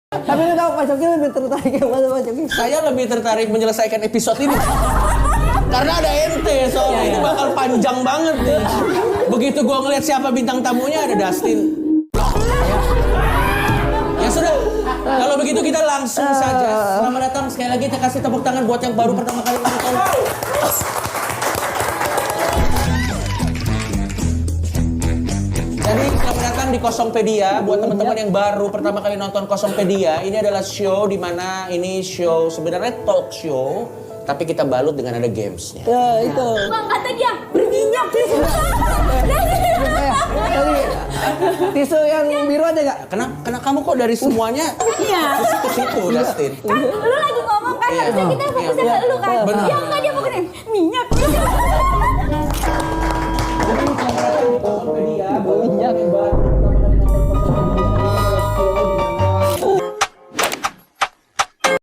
Tapi lu tahu Pak Coki lebih tertarik yang mana Pak Coki? Saya lebih tertarik menyelesaikan episode ini. Karena ada ente, soalnya ini bakal panjang banget nih. Begitu gua ngeliat siapa bintang tamunya, ada Dustin. Ya sudah, kalau begitu kita langsung saja. Selamat datang sekali lagi, kita kasih tepuk tangan buat yang baru pertama kali nonton. Jadi selamat datang di Kosongpedia. Buat teman-teman yang baru pertama kali nonton Kosongpedia, ini adalah show di mana ini show sebenarnya talk show, tapi kita balut dengan ada gamesnya. Ya itu. Bang, kata dia berminyak. Tisu yang biru ada nggak? Kena kamu kok dari semuanya Iya. ke situ, Dustin. Kan lu lagi ngomong kan, Iya. harusnya kita fokusnya ke lu kan. Benar. Ya enggak, dia fokusnya minyak. Jadi selamat datang di Kosongpedia. Buat teman-teman yang baru